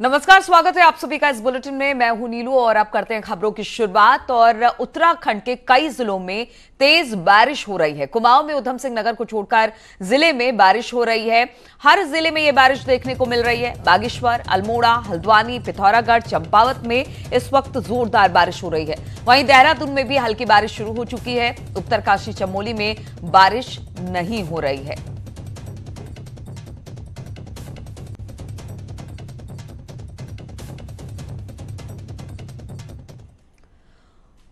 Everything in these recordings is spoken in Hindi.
नमस्कार, स्वागत है आप सभी का इस बुलेटिन में। मैं हूं नीलू और आप करते हैं खबरों की शुरुआत। और उत्तराखंड के कई जिलों में तेज बारिश हो रही है। कुमाऊं में उधम सिंह नगर को छोड़कर जिले में बारिश हो रही है। हर जिले में यह बारिश देखने को मिल रही है। बागेश्वर, अल्मोड़ा, हल्द्वानी, पिथौरागढ़, चंपावत में इस वक्त जोरदार बारिश हो रही है। वहीं देहरादून में भी हल्की बारिश शुरू हो चुकी है। उत्तरकाशी, चमोली में बारिश नहीं हो रही है।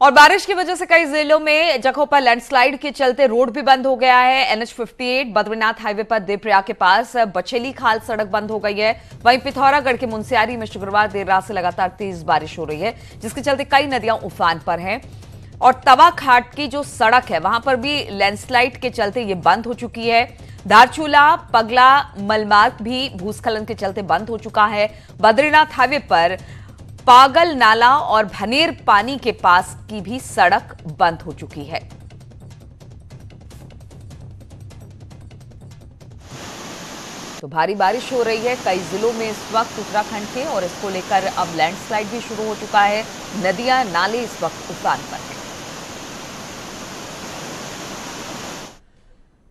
और बारिश की वजह से कई जिलों में जगहों पर लैंडस्लाइड के चलते रोड भी बंद हो गया है। NH 58 बद्रीनाथ हाईवे पर देवप्रयाग के पास बचेली खाल सड़क बंद हो गई है। वहीं पिथौरागढ़ के मुनस्यारी में शुक्रवार देर रात से लगातार तेज बारिश हो रही है, जिसके चलते कई नदियां उफान पर हैं। और तवा घाट की जो सड़क है वहां पर भी लैंडस्लाइड के चलते ये बंद हो चुकी है। धारचूला पगला मलमार्ग भी भूस्खलन के चलते बंद हो चुका है। बद्रीनाथ हाईवे पर पागल नाला और भनेर पानी के पास की भी सड़क बंद हो चुकी है। तो भारी बारिश हो रही है कई जिलों में इस वक्त उत्तराखंड के, और इसको लेकर अब लैंडस्लाइड भी शुरू हो चुका है। नदियां नाले इस वक्त उफान पर हैं।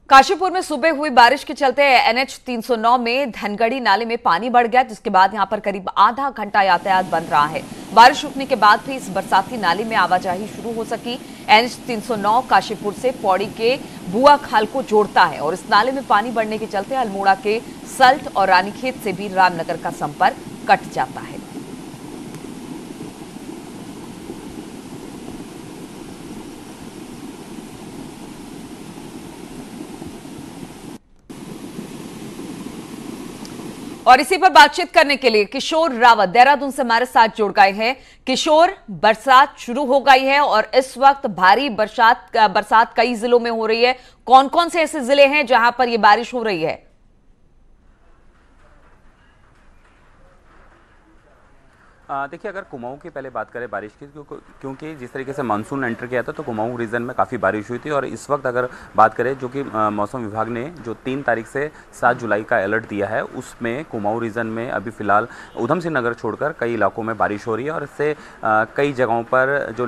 काशीपुर में सुबह हुई बारिश के चलते NH 309 में धनगढ़ी नाले में पानी बढ़ गया, जिसके बाद यहां पर करीब आधा घंटा यातायात बंद रहा है। बारिश रुकने के बाद भी इस बरसाती नाले में आवाजाही शुरू हो सकी। NH 309 काशीपुर से पौड़ी के बुआ खाल को जोड़ता है, और इस नाले में पानी बढ़ने के चलते अल्मोड़ा के सल्ट और रानीखेत से भी रामनगर का संपर्क कट जाता है। और इसी पर बातचीत करने के लिए किशोर रावत देहरादून से हमारे साथ जुड़ गए हैं। किशोर, बरसात शुरू हो गई है और इस वक्त भारी बरसात कई जिलों में हो रही है। कौन कौन से ऐसे जिले हैं जहां पर यह बारिश हो रही है? देखिए, अगर कुमाऊं की पहले बात करें बारिश की, क्योंकि जिस तरीके से मानसून एंटर किया था तो कुमाऊं रीजन में काफ़ी बारिश हुई थी। और इस वक्त अगर बात करें, जो कि मौसम विभाग ने जो 3 तारीख से 7 जुलाई का अलर्ट दिया है, उसमें कुमाऊं रीजन में अभी फिलहाल उधम सिंह नगर छोड़कर कई इलाकों में बारिश हो रही है। और इससे कई जगहों पर जो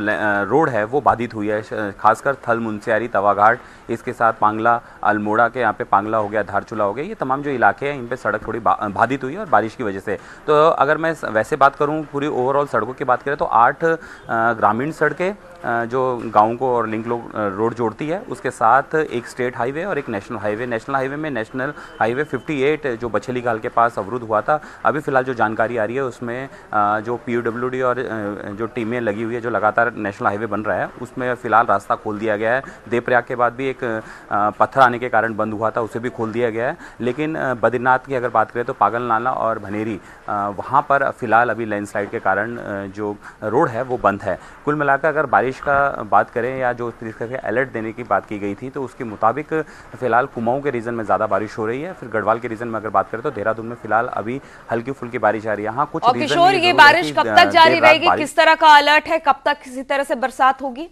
रोड है वो बाधित हुई है, खासकर थल, मुनस्यारी, तवाघाट, इसके साथ पांगला, अल्मोड़ा के यहाँ पे पांगला हो गया, धारचूला हो गया, ये तमाम जो इलाके हैं इन पर सड़क थोड़ी बाधित हुई है और बारिश की वजह से। तो अगर मैं वैसे बात करूँ पूरी ओवरऑल सड़कों की बात करें तो 8 ग्रामीण सड़कें जो गाँव को और लिंक रोड जोड़ती है, उसके साथ एक स्टेट हाईवे और एक नेशनल हाईवे। नेशनल हाईवे में नेशनल हाईवे 58 जो बछेली खाल के पास अवरुद्ध हुआ था, अभी फिलहाल जो जानकारी आ रही है उसमें जो PUWD और जो टीमें लगी हुई है, जो लगातार नेशनल हाईवे बन रहा है, उसमें फिलहाल रास्ता खोल दिया गया है। देवप्रयाग के बाद भी एक पत्थर आने के कारण बंद हुआ था, उसे भी खोल दिया गया है। लेकिन बद्रीनाथ की अगर बात करें तो पागल नाला और भनेरी, वहाँ पर फिलहाल अभी लैंडस्लाइड के कारण जो रोड है वो बंद है। कुल मिलाकर अगर बारिश का बात करें या जो तरीके से अलर्ट देने की बात की गई थी, तो उसके मुताबिक फिलहाल कुमाऊं के रीजन में ज़्यादा बारिश हो रही है। फिर गढ़वाल के रीजन में अगर बात करें तो देहरादून में फिलहाल अभी हल्की फुल्की बारिश आ रही है। हाँ, कुछ और किशोर, ये बारिश कब तक जारी रहेगी? किस तरह का अलर्ट है? कब तक किसी तरह से बरसात होगी?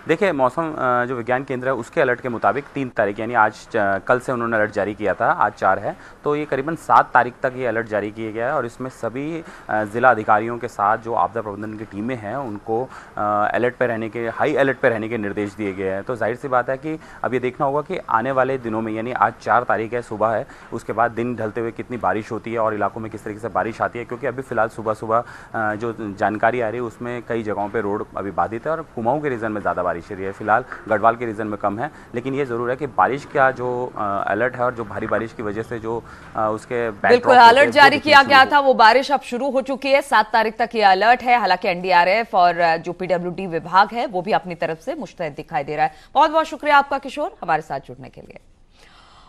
देखिए, मौसम जो विज्ञान केंद्र है उसके अलर्ट के मुताबिक 3 तारीख यानी आज, कल से उन्होंने अलर्ट जारी किया था, आज 4 है, तो ये करीबन 7 तारीख तक ये अलर्ट जारी किया गया है। और इसमें सभी ज़िला अधिकारियों के साथ जो आपदा प्रबंधन की टीमें हैं उनको अलर्ट पर रहने के, हाई अलर्ट पर रहने के निर्देश दिए गए हैं। तो जाहिर सी बात है कि अब ये देखना होगा कि आने वाले दिनों में, यानी आज 4 तारीख है, सुबह है, उसके बाद दिन ढलते हुए कितनी बारिश होती है और इलाकों में किस तरीके से बारिश आती है। क्योंकि अभी फिलहाल सुबह सुबह जो जानकारी आ रही है उसमें कई जगहों पर रोड अभी बाधित है और कुमाऊं के रीजन में ज़्यादा बारिश हो रही है। फिलहाल गढ़वाल के रीजन में कम है, लेकिन ये जरूर है कि बारिश का जो अलर्ट है और जो भारी बारिश की वजह से जो उसके बिल्कुल अलर्ट जारी किया गया था, वो बारिश अब शुरू हो चुकी है। 7 तारीख तक ये अलर्ट है। हालांकि NDRF और जो PWD विभाग है वो भी अपनी तरफ से मुस्तैद दिखाई दे रहा है। बहुत बहुत शुक्रिया आपका किशोर, हमारे साथ जुड़ने के लिए।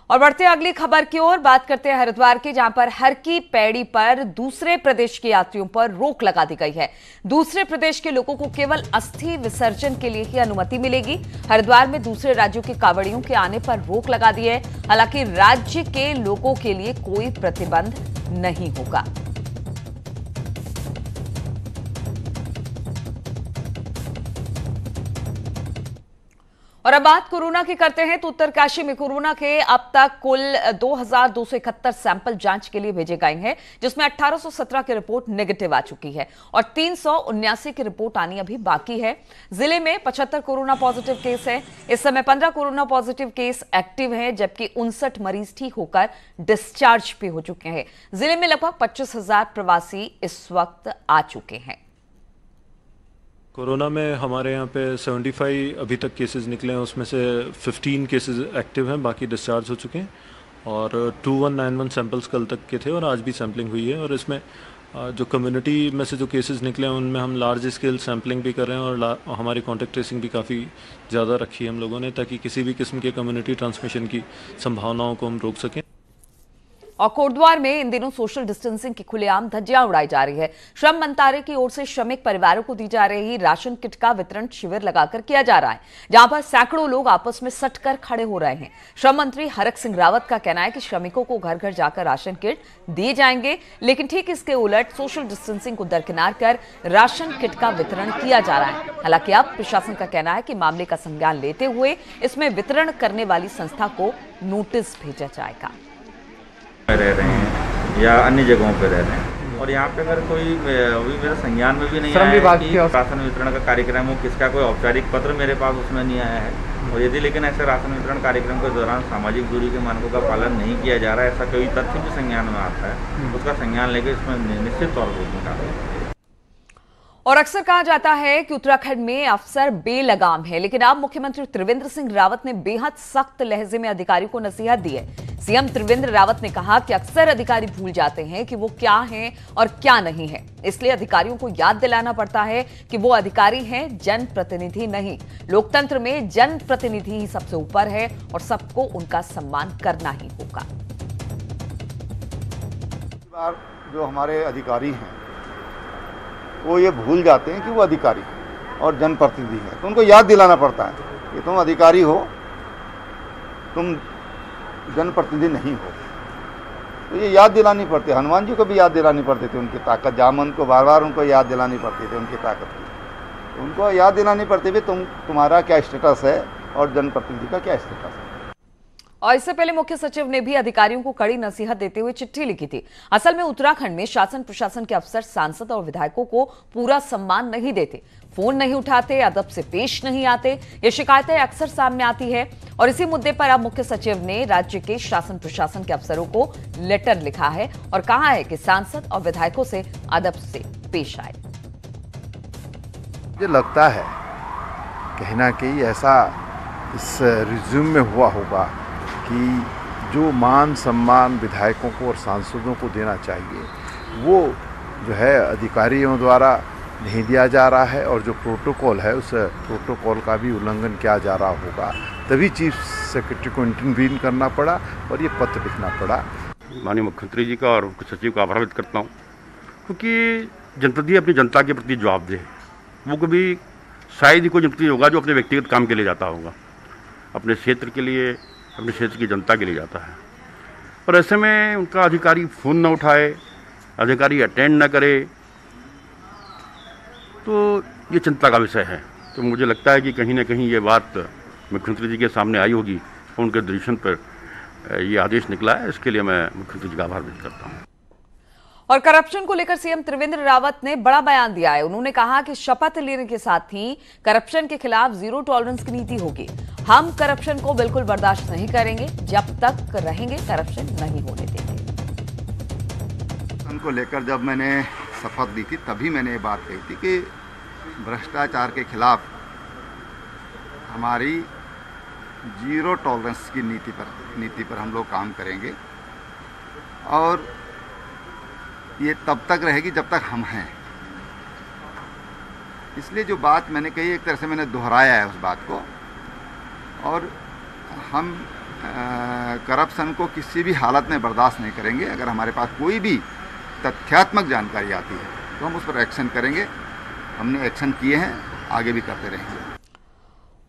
और बढ़ते हैं अगली खबर की ओर। बात करते हैं हरिद्वार की, जहां पर हर की पैड़ी पर दूसरे प्रदेश के यात्रियों पर रोक लगा दी गई है। दूसरे प्रदेश के लोगों को केवल अस्थि विसर्जन के लिए ही अनुमति मिलेगी। हरिद्वार में दूसरे राज्यों के कांवड़ियों के आने पर रोक लगा दी है। हालांकि राज्य के लोगों के लिए कोई प्रतिबंध नहीं होगा। और और अब बात कोरोना की करते हैं तो उत्तरकाशी में कोरोना के अब तक कुल 2271 सैंपल जांच के लिए भेजे गए हैं, जिसमें 1817 की रिपोर्ट नेगेटिव आ चुकी है और 379 की रिपोर्ट आनी अभी बाकी है। जिले में 75 कोरोना पॉजिटिव केस है। इस समय 15 कोरोना पॉजिटिव केस एक्टिव हैं, जबकि 59 मरीज ठीक होकर डिस्चार्ज भी हो चुके हैं। जिले में लगभग 25,000 प्रवासी इस वक्त आ चुके हैं। कोरोना में हमारे यहाँ पे 75 अभी तक केसेस निकले हैं, उसमें से 15 केसेस एक्टिव हैं, बाकी डिस्चार्ज हो चुके हैं। और 2191 सैंपल्स कल तक के थे और आज भी सैम्पलिंग हुई है। और इसमें जो कम्युनिटी में से जो केसेस निकले हैं उनमें हम लार्ज स्केल सैम्पलिंग भी कर रहे हैं और हमारी कॉन्टैक्ट ट्रेसिंग भी काफ़ी ज़्यादा रखी है हम लोगों ने, ताकि किसी भी किस्म के कम्युनिटी ट्रांसमिशन की संभावनाओं को हम रोक सकें। और कोटद्वार में इन दिनों सोशल डिस्टेंसिंग की खुलेआम धज्जियां उड़ाई जा रही है। श्रम मंत्रालय की ओर से श्रमिक परिवारों को दी जा रही राशन किट का वितरण शिविर लगाकर किया जा रहा है, जहां पर सैकड़ों लोग आपस में सटकर खड़े हो रहे हैं। श्रम मंत्री हरक सिंह रावत का कहना है कि श्रमिकों को घर घर जाकर राशन किट दिए जाएंगे, लेकिन ठीक इसके उलट सोशल डिस्टेंसिंग को दरकिनार कर राशन किट का वितरण किया जा रहा है। हालांकि अब प्रशासन का कहना है कि मामले का संज्ञान लेते हुए इसमें वितरण करने वाली संस्था को नोटिस भेजा जाएगा। रह रहे हैं या अन्य जगहों पर रह रहे हैं और यहाँ पे अगर कोई अभी मेरे संज्ञान में भी नहीं आया कि राशन वितरण का कार्यक्रम हो, किसका कोई औपचारिक पत्र मेरे पास उसमें नहीं आया है। और यदि लेकिन ऐसे राशन वितरण कार्यक्रम के दौरान सामाजिक दूरी के मानकों का पालन नहीं किया जा रहा है, ऐसा कोई तथ्य भी संज्ञान में आता है, उसका संज्ञान लेकर इसमें निश्चित तौर पर निकालेंगे। और अक्सर कहा जाता है कि उत्तराखंड में अफसर बेलगाम है, लेकिन अब मुख्यमंत्री त्रिवेंद्र सिंह रावत ने बेहद सख्त लहजे में अधिकारियों को नसीहत दी है। सीएम त्रिवेंद्र रावत ने कहा कि अक्सर अधिकारी भूल जाते हैं कि वो क्या हैं और क्या नहीं है, इसलिए अधिकारियों को याद दिलाना पड़ता है कि वो अधिकारी हैं, जनप्रतिनिधि नहीं। लोकतंत्र में जनप्रतिनिधि ही सबसे ऊपर है और सबको उनका सम्मान करना ही होगा। जो हमारे अधिकारी हैं वो ये भूल जाते हैं कि वो अधिकारी और जनप्रतिनिधि है, तो उनको याद दिलाना पड़ता है कि तुम अधिकारी हो, तुम जनप्रतिनिधि नहीं हो। तो ये याद दिलानी पड़ती है। हनुमान जी को भी याद दिलानी पड़ती थी उनकी ताकत, जामन को बार बार उनको याद दिलानी पड़ती थी उनकी ताकत की। तो उनको याद दिलानी पड़ती थी तुम्हारा क्या स्टेटस है और जनप्रतिनिधि का क्या स्टेटस है। और इससे पहले मुख्य सचिव ने भी अधिकारियों को कड़ी नसीहत देते हुए चिट्ठी लिखी थी। असल में उत्तराखंड में शासन प्रशासन के अफसर सांसद और विधायकों को पूरा सम्मान नहीं देते, फोन नहीं उठाते, अदब से पेश नहीं आते। ये शिकायतें अक्सर सामने आती है और इसी मुद्दे पर अब मुख्य सचिव ने राज्य के शासन प्रशासन के अफसरों को लेटर लिखा है और कहा है कि सांसद और विधायकों से अदब से पेश आए। मुझे लगता है कहीं ना कहीं ऐसा इस रिज्यूम में हुआ होगा कि जो मान सम्मान विधायकों को और सांसदों को देना चाहिए वो जो है अधिकारियों द्वारा नहीं दिया जा रहा है, और जो प्रोटोकॉल है उस प्रोटोकॉल का भी उल्लंघन किया जा रहा होगा। तभी चीफ सेक्रेटरी को इंटरवीन करना पड़ा और ये पत्र लिखना पड़ा। माननीय मुख्यमंत्री जी का और मुख्य सचिव का आभार व्यक्त करता हूँ, क्योंकि जनप्रतिनिधि अपनी जनता के प्रति जवाबदेह है। वो कभी शायद ही कोई जनप्रतिनिधि होगा जो अपने व्यक्तिगत काम के लिए जाता होगा, अपने क्षेत्र के लिए, अपने क्षेत्र की जनता के लिए जाता है। और ऐसे में उनका अधिकारी फ़ोन न उठाए, अधिकारी अटेंड न करे, तो ये चिंता का विषय है। तो मुझे लगता है कि कहीं ना कहीं ये बात मुख्यमंत्री जी के सामने आई होगी और उनके दृष्टि पर ये आदेश निकला है। इसके लिए मैं मुख्यमंत्री जी का आभार व्यक्त करता हूँ। और करप्शन को लेकर सीएम त्रिवेंद्र रावत ने बड़ा बयान दिया है। उन्होंने कहा कि शपथ लेने के साथ ही करप्शन के खिलाफ जीरो टॉलरेंस की नीति होगी। हम करप्शन को बिल्कुल बर्दाश्त नहीं करेंगे, जब तक रहेंगे करप्शन नहीं होने देंगे। उनको लेकर जब मैंने शपथ ली थी तभी मैंने ये बात कही थी कि भ्रष्टाचार के खिलाफ हमारी जीरो टॉलरेंस की नीति पर हम लोग काम करेंगे और ये तब तक रहेगी जब तक हम हैं। इसलिए जो बात मैंने कही एक तरह से मैंने दोहराया है उस बात को, और हम करप्शन को किसी भी हालत में बर्दाश्त नहीं करेंगे। अगर हमारे पास कोई भी तथ्यात्मक जानकारी आती है तो हम उस पर एक्शन करेंगे। हमने एक्शन किए हैं, आगे भी करते रहेंगे।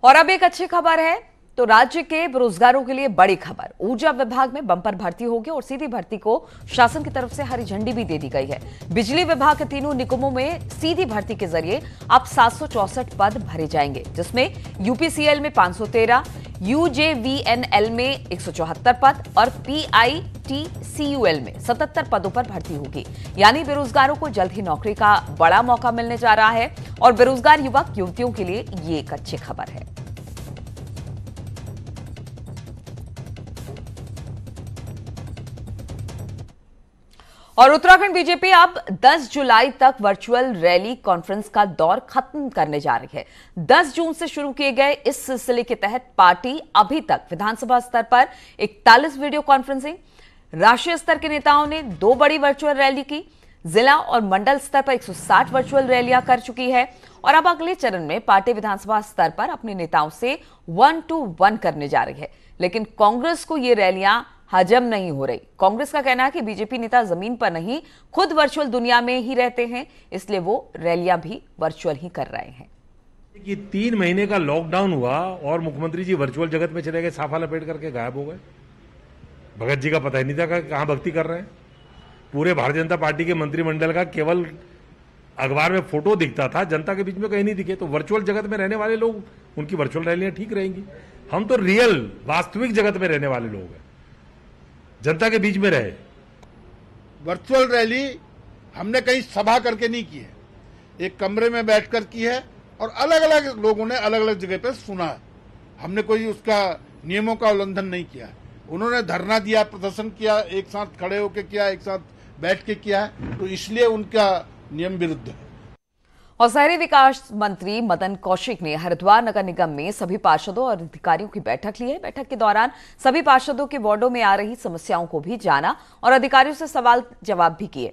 और अब एक अच्छी खबर है, तो राज्य के बेरोजगारों के लिए बड़ी खबर। ऊर्जा विभाग में बंपर भर्ती होगी और सीधी भर्ती को शासन की तरफ से हरी झंडी भी दे दी गई है। बिजली विभाग के तीनों निगमों में सीधी भर्ती के जरिए अब 764 पद भरे जाएंगे, जिसमें यूपीसीएल में 513, यूजेवीएनएल में 174 पद और पीआईटीसीयूएल में 77 पदों पर भर्ती होगी। यानी बेरोजगारों को जल्द ही नौकरी का बड़ा मौका मिलने जा रहा है और बेरोजगार युवक युवतियों के लिए ये एक अच्छी खबर है। और उत्तराखंड बीजेपी अब 10 जुलाई तक वर्चुअल रैली कॉन्फ्रेंस का दौर खत्म करने जा रही है। 10 जून से शुरू किए गए इस सिलसिले के तहत पार्टी अभी तक विधानसभा स्तर पर 41 वीडियो कॉन्फ्रेंसिंग, राष्ट्रीय स्तर के नेताओं ने 2 बड़ी वर्चुअल रैली की, जिला और मंडल स्तर पर 160 वर्चुअल रैलियां कर चुकी है और अब अगले चरण में पार्टी विधानसभा स्तर पर अपने नेताओं से 1-to-1 करने जा रही है। लेकिन कांग्रेस को ये रैलियां हजम नहीं हो रही। कांग्रेस का कहना है कि बीजेपी नेता जमीन पर नहीं, खुद वर्चुअल दुनिया में ही रहते हैं, इसलिए वो रैलियां भी वर्चुअल ही कर रहे हैं। कि 3 महीने का लॉकडाउन हुआ और मुख्यमंत्री जी वर्चुअल जगत में चले गए, साफा लपेट करके गायब हो गए। भगत जी का पता ही नहीं था कहां भक्ति कर रहे हैं। पूरे भारतीय जनता पार्टी के मंत्रिमंडल का केवल अखबार में फोटो दिखता था, जनता के बीच में कहीं नहीं दिखे। तो वर्चुअल जगत में रहने वाले लोग, उनकी वर्चुअल रैलियां ठीक रहेंगी। हम तो रियल वास्तविक जगत में रहने वाले लोग हैं, जनता के बीच में रहे। वर्चुअल रैली हमने कहीं सभा करके नहीं की है, एक कमरे में बैठकर की है और अलग अलग लोगों ने अलग अलग जगह पर सुना है। हमने कोई उसका नियमों का उल्लंघन नहीं किया है। उन्होंने धरना दिया, प्रदर्शन किया, एक साथ खड़े होकर किया, एक साथ बैठ के किया है, तो इसलिए उनका नियम विरुद्ध है। और शहरी विकास मंत्री मदन कौशिक ने हरिद्वार नगर निगम में सभी पार्षदों और अधिकारियों की बैठक ली है। बैठक के दौरान सभी पार्षदों के वार्डों में आ रही समस्याओं को भी जाना और अधिकारियों से सवाल जवाब भी किए।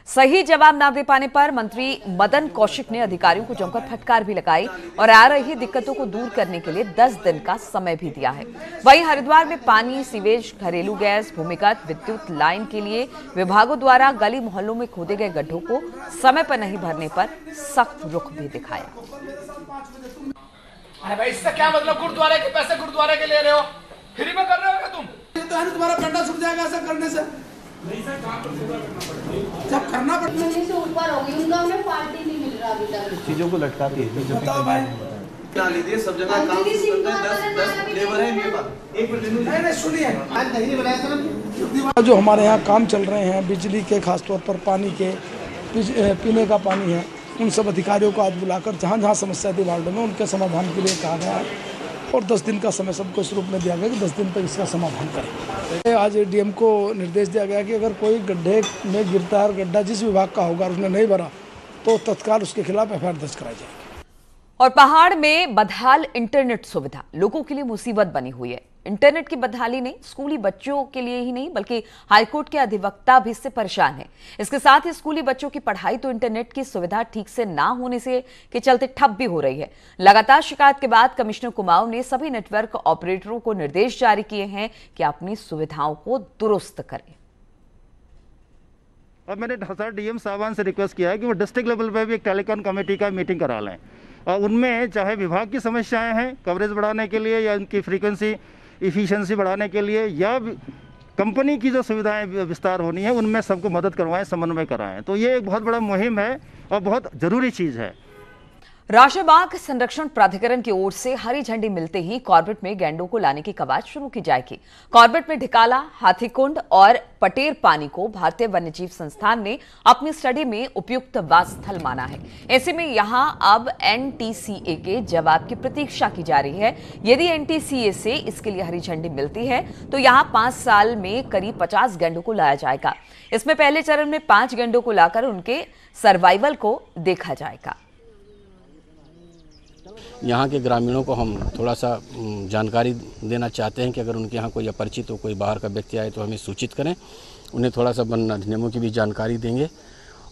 सही जवाब न दे पाने पर मंत्री मदन कौशिक ने अधिकारियों को जमकर फटकार भी लगाई और आ रही दिक्कतों को दूर करने के लिए 10 दिन का समय भी दिया है। वहीं हरिद्वार में पानी, सीवेज, घरेलू गैस, भूमिगत विद्युत लाइन के लिए विभागों द्वारा गली मोहल्लों में खोदे गए गड्ढों को समय पर नहीं भरने पर सख्त रुख भी दिखाया। अरे भाई, इससे क्या मतलब? गुरुद्वारे के पैसे गुरुद्वारे के ले रहे हो, फ्री में कर रहे हो क्या तुम? तो तुम्हारा कंडा सूख जाएगा ऐसा करने से। जब करना पड़ता है से ऊपर हो गई, उनका उन्हें पार्टी नहीं मिल रहा अभी तक। चीजों को लटकाती है। बताओ भाई, क्या लीजिए, सब जगह काम करते हैं, 10 लेबर है इनके पास। एक मिनट नहीं सुनिए, आज नहीं बनाया सर। जो हमारे यहाँ काम चल रहे हैं, बिजली के, खासतौर पर पानी के, पीने का पानी है, उन सब अधिकारियों को आज बुलाकर जहाँ जहाँ समस्या थी वार्डों में उनके समाधान के लिए कहा गया है और 10 दिन का समय सबको इस रूप में दिया गया कि 10 दिन तक इसका समाधान करें। आज डीएम को निर्देश दिया गया कि अगर कोई गड्ढे में गिरता है और गड्ढा जिस विभाग का होगा उसने नहीं भरा तो तत्काल उसके खिलाफ एफआईआर दर्ज कराई जाएगी। और पहाड़ में बदहाल इंटरनेट सुविधा लोगों के लिए मुसीबत बनी हुई है। इंटरनेट की बदहाली नहीं स्कूली बच्चों के लिए ही नहीं बल्कि हाईकोर्ट के अधिवक्ता भी इससे परेशान हैं। इसके साथ ही स्कूली बच्चों की पढ़ाई तो इंटरनेट की सुविधा ठीक से ना होने से के चलते ठप भी हो रही है। लगातार शिकायत के बाद कमिश्नर कुमाऊं ने सभी नेटवर्क ऑपरेटरों को निर्देश जारी किए हैं कि अपनी सुविधाओं को दुरुस्त करें। अब मैंने सर डीएम साहबान से रिक्वेस्ट किया है कि वो डिस्ट्रिक्ट लेवल पर भी एक टेलीकॉम कमेटी का मीटिंग करा लें और उनमें चाहे विभाग की समस्याएं हैं कवरेज बढ़ाने के लिए या उनकी फ्रीक्वेंसी इफिशिएंसी बढ़ाने के लिए या कंपनी की जो सुविधाएं विस्तार होनी है उनमें सबको मदद करवाएं, समन्वय कराएं। तो ये एक बहुत बड़ा मुहिम है और बहुत ज़रूरी चीज़ है। राष्ट्रीय बाघ संरक्षण प्राधिकरण की ओर से हरी झंडी मिलते ही कॉर्बेट में गैंडों को लाने की कवायद शुरू की जाएगी। कॉर्बेट में ढिकाला, हाथीकुंड और पटेर पानी को भारतीय वन्यजीव संस्थान ने अपनी स्टडी में उपयुक्त वास स्थल माना है। ऐसे में यहां अब एनटीसीए के जवाब की प्रतीक्षा की जा रही है। यदि एनटीसीए से इसके लिए हरी झंडी मिलती है तो यहां 5 साल में करीब 50 गैंडों को लाया जाएगा। इसमें पहले चरण में 5 गैंडों को लाकर उनके सर्वाइवल को देखा जाएगा। यहाँ के ग्रामीणों को हम थोड़ा सा जानकारी देना चाहते हैं कि अगर उनके यहाँ कोई अपरिचित हो, कोई बाहर का व्यक्ति आए तो हमें सूचित करें। उन्हें थोड़ा सा वन अधिनियमों की भी जानकारी देंगे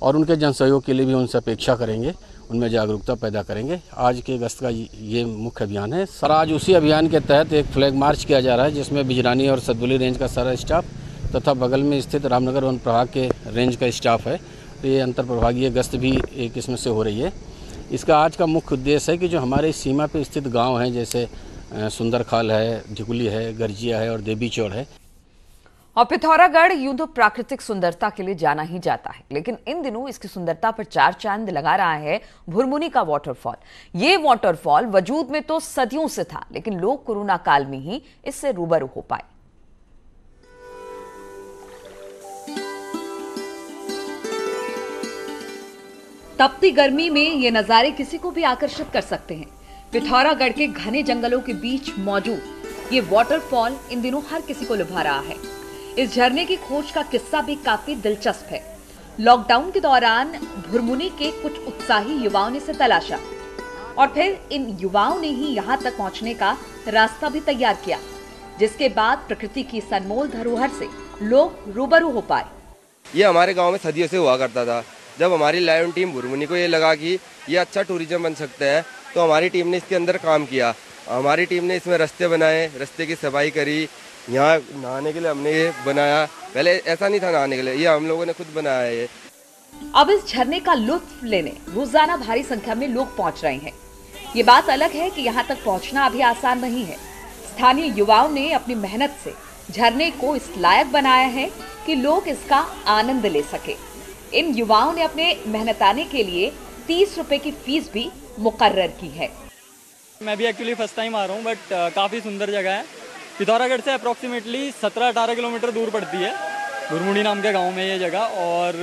और उनके जन सहयोग के लिए भी उनसे अपेक्षा करेंगे, उनमें जागरूकता पैदा करेंगे। आज के गश्त का ये मुख्य अभियान है। सर आज उसी अभियान के तहत एक फ्लैग मार्च किया जा रहा है जिसमें बिजरानी और सतबुली रेंज का सारा स्टाफ तथा बगल में स्थित रामनगर वन प्रभाग के रेंज का स्टाफ है। तो ये अंतर प्रभागीय गश्त भी एक इसमें से हो रही है। इसका आज का मुख्य उद्देश्य है कि जो हमारे सीमा पे स्थित गांव हैं जैसे सुंदरखाल है, ढिकुली है, गर्जिया है और देवी चौड़ है। और पिथौरागढ़ यूं तो प्राकृतिक सुंदरता के लिए जाना ही जाता है, लेकिन इन दिनों इसकी सुंदरता पर चार चांद लगा रहा है भुरमुनी का वाटरफॉल। ये वाटरफॉल वजूद में तो सदियों से था, लेकिन लोग कोरोना काल में ही इससे रूबरू हो पाए। तपती गर्मी में ये नजारे किसी को भी आकर्षित कर सकते हैं। पिथौरागढ़ के घने जंगलों के बीच मौजूद ये वाटरफॉल इन दिनों हर किसी को लुभा रहा है। इस झरने की खोज का किस्सा भी काफी दिलचस्प है। लॉकडाउन के दौरान भुरमुनी के कुछ उत्साही युवाओं ने इसे तलाशा और फिर इन युवाओं ने ही यहाँ तक पहुँचने का रास्ता भी तैयार किया, जिसके बाद प्रकृति की इस अनमोल धरोहर से लोग रूबरू हो पाए। ये हमारे गाँव में सदियों से हुआ करता था। जब हमारी लायन टीम भुरमुनी को ये लगा कि ये अच्छा टूरिज्म बन सकता है, तो हमारी टीम ने इसके अंदर काम किया। हमारी टीम ने इसमें रास्ते बनाए, रास्ते की सफाई करी। यहाँ नहाने के लिए हमने ये बनाया, पहले ऐसा नहीं था नहाने के लिए, ये हम लोगों ने खुद बनाया है ये। अब इस झरने का लुत्फ लेने रोजाना भारी संख्या में लोग पहुंच रहे हैं। ये बात अलग है कि यहाँ तक पहुंचना अभी आसान नहीं है। स्थानीय युवाओं ने अपनी मेहनत से झरने को इस लायक बनाया है कि लोग इसका आनंद ले सके। इन युवाओं ने अपने मेहनताने के लिए 30 रुपए की फीस भी मुकर्रर की है। मैं भी एक्चुअली फर्स्ट टाइम आ रहा हूँ, बट काफ़ी सुंदर जगह है। पिथौरागढ़ से अप्रॉक्सीमेटली 17-18 किलोमीटर दूर पड़ती है, भुरमुनी नाम के गांव में ये जगह। और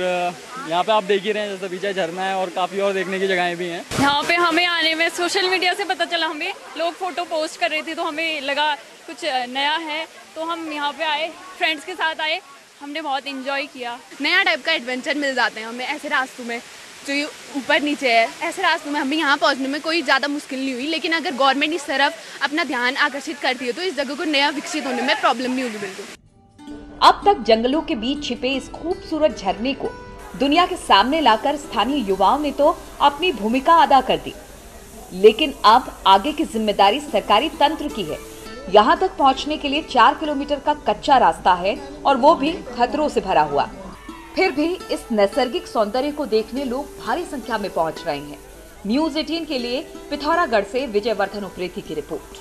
यहाँ पे आप देख ही रहे हैं, जैसे पीछे झरना है और काफ़ी और देखने की जगहें भी हैं। यहाँ पे हमें आने में सोशल मीडिया से पता चला, हमें लोग फ़ोटो पोस्ट कर रहे थे तो हमें लगा कुछ नया है, तो हम यहाँ पे आए, फ्रेंड्स के साथ आए, हमने बहुत इंजॉय किया। नया टाइप का एडवेंचर मिल जाते हैं हमें ऐसे रास्तों में, जो ये ऊपर नीचे है ऐसे रास्तों में हमें यहाँ पहुँचने में कोई ज़्यादा मुश्किल नहीं हुई। लेकिन अगर गवर्नमेंट इस तरफ अपना ध्यान आकर्षित करती है तो इस जगह को नया विकसित होने में प्रॉब्लम नहीं होगी बिल्कुल। अब तक जंगलों के बीच छिपे इस खूबसूरत झरने को दुनिया के सामने लाकर स्थानीय युवाओं ने तो अपनी भूमिका अदा कर दी, लेकिन अब आगे की जिम्मेदारी सरकारी तंत्र की है। यहाँ तक पहुँचने के लिए 4 किलोमीटर का कच्चा रास्ता है और वो भी खतरों से भरा हुआ। फिर भी इस नैसर्गिक सौंदर्य को देखने लोग भारी संख्या में पहुंच रहे हैं। न्यूज़ 18 के लिए पिथौरागढ़ से विजयवर्धन उप्रेती की रिपोर्ट।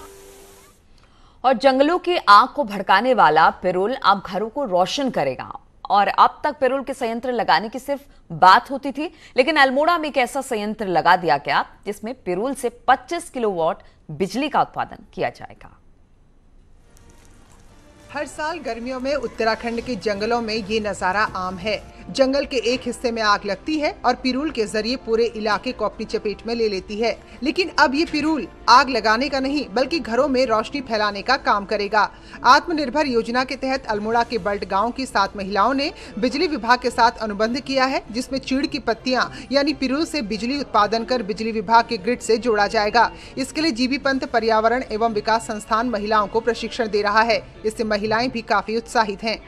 और जंगलों की आग को भड़काने वाला पिरूल अब घरों को रोशन करेगा। और अब तक पिरूल के संयंत्र लगाने की सिर्फ बात होती थी, लेकिन अल्मोड़ा में एक ऐसा संयंत्र लगा दिया गया जिसमें पिरूल से 25 किलोवाट बिजली का उत्पादन किया जाएगा। हर साल गर्मियों में उत्तराखंड के जंगलों में ये नजारा आम है। जंगल के एक हिस्से में आग लगती है और पिरूल के जरिए पूरे इलाके को अपनी चपेट में ले लेती है। लेकिन अब ये पिरूल आग लगाने का नहीं बल्कि घरों में रोशनी फैलाने का काम करेगा। आत्मनिर्भर योजना के तहत अल्मोड़ा के बल्ट गांव की 7 महिलाओं ने बिजली विभाग के साथ अनुबंध किया है, जिसमें चीड़ की पत्तियां यानी पिरूल से बिजली उत्पादन कर बिजली विभाग के ग्रिड से जोड़ा जाएगा। इसके लिए जीबी पंत पर्यावरण एवं विकास संस्थान महिलाओं को प्रशिक्षण दे रहा है। इससे महिलाएं भी काफी उत्साहित हैं।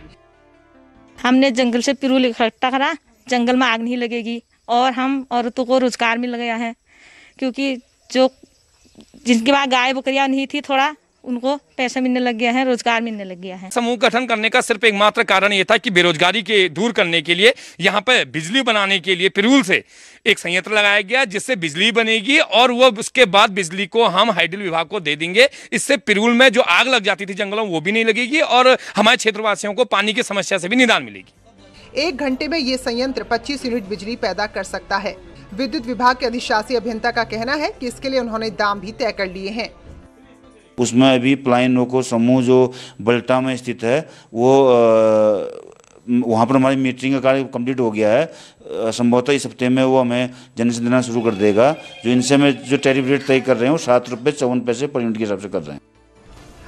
हमने जंगल से पिरूल इकट्ठा करा, जंगल में आग नहीं लगेगी और हम औरतों को रोजगार मिल गया है, क्योंकि जो जिनके पास गाय बकरियां नहीं थी थोड़ा उनको पैसा मिलने लग गया है, रोजगार मिलने लग गया है। समूह गठन करने का सिर्फ एकमात्र कारण ये था कि बेरोजगारी के दूर करने के लिए यहाँ पर बिजली बनाने के लिए पिरूल से एक संयंत्र लगाया गया, जिससे बिजली बनेगी और वो उसके बाद बिजली को हम हाइडल विभाग को दे देंगे। इससे पिरूल में जो आग लग जाती थी जंगलों वो भी नहीं लगेगी और हमारे क्षेत्रवासियों को पानी की समस्या से भी निदान मिलेगी। 1 घंटे में ये संयंत्र 25 यूनिट बिजली पैदा कर सकता है। विद्युत विभाग के अधिशासी अभियंता का कहना है कि इसके लिए उन्होंने दाम भी तय कर लिए हैं। उसमें अभी प्लाइनोको समूह जो बल्टा में स्थित है वो वहाँ पर हमारी मीटरिंग का कार्य कंप्लीट हो गया है। संभवतः इस हफ्ते में वो हमें जनरेशन देना शुरू कर देगा। जो इनसे हमें जो टैरिफ रेट तय कर रहे हैं वो 7 रुपये 54 पैसे पर यूनिट के हिसाब से कर रहे हैं।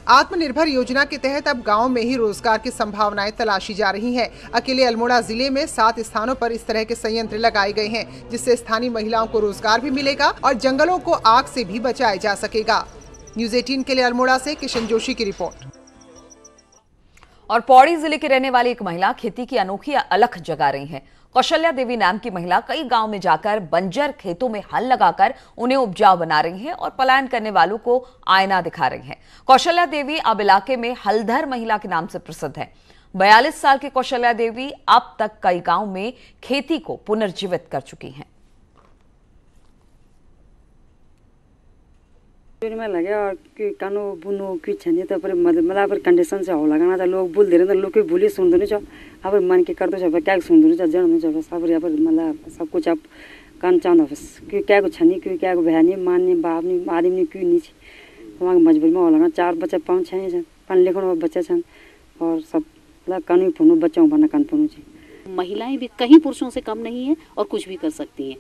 आत्मनिर्भर योजना के तहत अब गांव में ही रोजगार की संभावनाएं तलाशी जा रही हैं। अकेले अल्मोड़ा जिले में 7 स्थानों पर इस तरह के संयंत्र लगाए गए हैं, जिससे स्थानीय महिलाओं को रोजगार भी मिलेगा और जंगलों को आग से भी बचाया जा सकेगा। न्यूज़ 18 के लिए अल्मोड़ा से किशन जोशी की रिपोर्ट। और पौड़ी जिले की रहने वाली एक महिला खेती की अनोखी अलख जगा रही हैं। कौशल्या देवी नाम की महिला कई गांव में जाकर बंजर खेतों में हल लगाकर उन्हें उपजाऊ बना रही हैं और पलायन करने वालों को आईना दिखा रही हैं। कौशल्या देवी अब इलाके में हलधर महिला के नाम से प्रसिद्ध है। 42 साल की कौशल्या देवी अब तक कई गांव में खेती को पुनर्जीवित कर चुकी हैं। में लगे और कि कानो बुनो कि छने तो पर मतलब पर कंडीशन से हो लगाना था लोग बोल दे रहे लोग के बोली सुन दो नहीं अब मन के कर दो सब क्या सुन दो नहीं जड़ में जब सब यहाँ पर मतलब सब कुछ आप कान चांद बस कि क्या को छनी कि क्या को बहनी माननी बाप नहीं आदमी क्यों नहीं वहाँ मजबूरी में हो लगा 4 बच्चे 5 छः पढ़ लिखण बच्चे छन और सब मतलब कानूनी पुनः बच्चों बना कान पुनः महिलाएं भी कहीं पुरुषों से कम नहीं है और कुछ भी कर सकती हैं।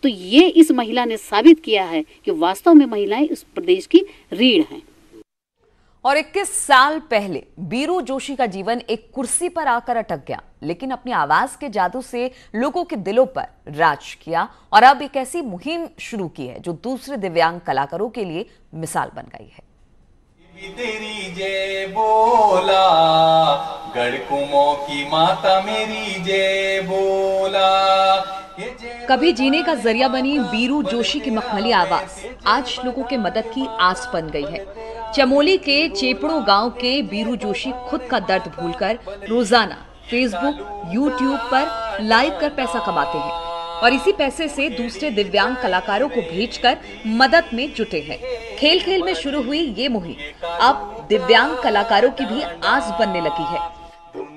तो ये इस महिला ने साबित किया है कि वास्तव में महिलाएं इस प्रदेश की रीढ़ हैं। और 21 साल पहले बीरू जोशी का जीवन एक कुर्सी पर आकर अटक गया, लेकिन अपनी आवाज के जादू से लोगों के दिलों पर राज किया और अब एक ऐसी मुहिम शुरू की है जो दूसरे दिव्यांग कलाकारों के लिए मिसाल बन गई है। तेरी जय बोला गढ़कुमों की माता मेरी जय बोला। कभी जीने का जरिया बनी बीरू जोशी की मखमली आवाज आज लोगों के मदद की आस बन गई है। चमोली के चेपड़ो गांव के बीरू जोशी खुद का दर्द भूलकर रोजाना फेसबुक, यूट्यूब पर लाइव कर पैसा कमाते हैं और इसी पैसे से दूसरे दिव्यांग कलाकारों को भेजकर मदद में जुटे हैं। खेल खेल में शुरू हुई ये मुहिम अब दिव्यांग कलाकारों की भी आस बनने लगी है।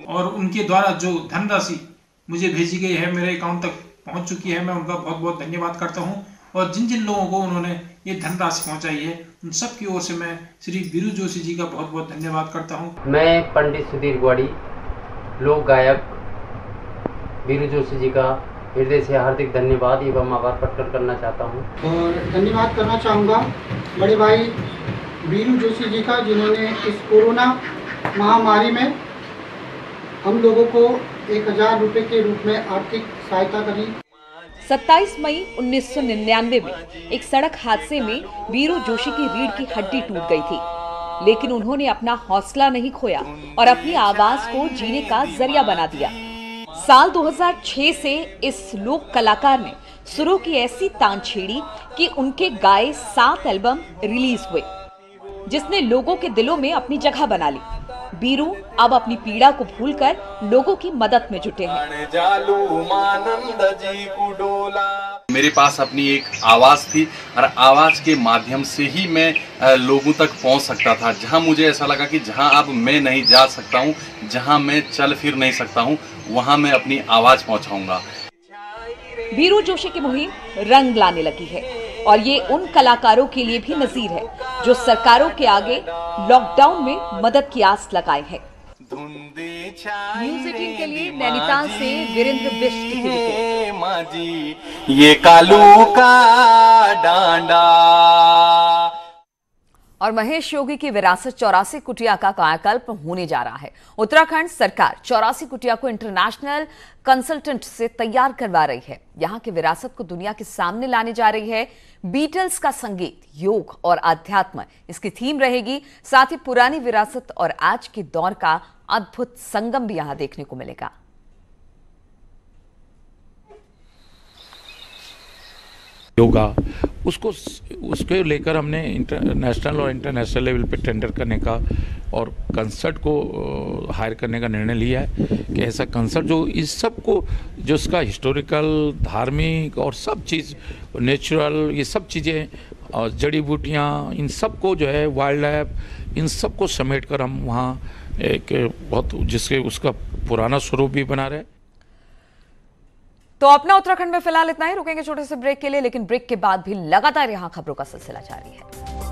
और उनके द्वारा जो धनराशि मुझे भेजी गई है मेरे अकाउंट तक पहुंच चुकी है। मैं उनका बहुत बहुत धन्यवाद करता हूं और जिन जिन लोगों को उन्होंने ये धनराशि पहुंचाई है उन सब की ओर से मैं श्री बीरू जोशी जी का बहुत बहुत धन्यवाद करता हूं। मैं पंडित सुधीर ग्वाड़ी लोक गायक बीरू जोशी जी का हृदय से हार्दिक धन्यवाद एवं आभार प्रकट करना चाहता हूं। और धन्यवाद करना चाहूँगा बड़े भाई बीरू जोशी जी का, जिन्होंने इस कोरोना महामारी में हम लोगों को 1000 रुपये के रूप में आर्थिक सहायता करी। 27 मई 1999 में एक सड़क हादसे में बीरू जोशी की रीढ़ की हड्डी टूट गई थी, लेकिन उन्होंने अपना हौसला नहीं खोया और अपनी आवाज को जीने का जरिया बना दिया। साल 2006 से इस लोक कलाकार ने सुरों की ऐसी तान छेड़ी कि उनके गाए 7 एल्बम रिलीज हुए, जिसने लोगों के दिलों में अपनी जगह बना ली। बीरू अब अपनी पीड़ा को भूलकर लोगों की मदद में जुटे हैं। मेरे पास अपनी एक आवाज थी और आवाज के माध्यम से ही मैं लोगों तक पहुंच सकता था। जहां मुझे ऐसा लगा कि जहां अब मैं नहीं जा सकता हूं, जहां मैं चल फिर नहीं सकता हूं, वहां मैं अपनी आवाज पहुंचाऊंगा। बीरू जोशी की मुहिम रंग लाने लगी है और ये उन कलाकारों के लिए भी नजीर है जो सरकारों के आगे लॉकडाउन में मदद की आस लगाए हैं। न्यूज़ 18 के लिए नैनीताल से वीरेंद्र बिष्ट की रिपोर्ट। ये कालू का डांडा। और महेश योगी की विरासत 84 कुटिया का कायाकल्प होने जा रहा है। उत्तराखंड सरकार 84 कुटिया को इंटरनेशनल कंसल्टेंट से तैयार करवा रही है। यहां की विरासत को दुनिया के सामने लाने जा रही है। बीटल्स का संगीत, योग और अध्यात्म इसकी थीम रहेगी। साथ ही पुरानी विरासत और आज के दौर का अद्भुत संगम भी यहां देखने को मिलेगा। योगा उसके लेकर हमने नेशनल और इंटरनेशनल लेवल पे टेंडर करने का और कंसर्ट को हायर करने का निर्णय लिया है कि ऐसा कंसर्ट जो इस सब को, जो उसका हिस्टोरिकल, धार्मिक और सब चीज़, नेचुरल, ये सब चीज़ें और जड़ी बूटियाँ, इन सब को जो है वाइल्ड लाइफ, इन सब को समेट कर हम वहाँ एक बहुत जिसके उसका पुराना स्वरूप भी बना रहे। तो अपना उत्तराखंड में फिलहाल इतना ही। रुकेंगे छोटे से ब्रेक के लिए, लेकिन ब्रेक के बाद भी लगातार यहां खबरों का सिलसिला जारी है।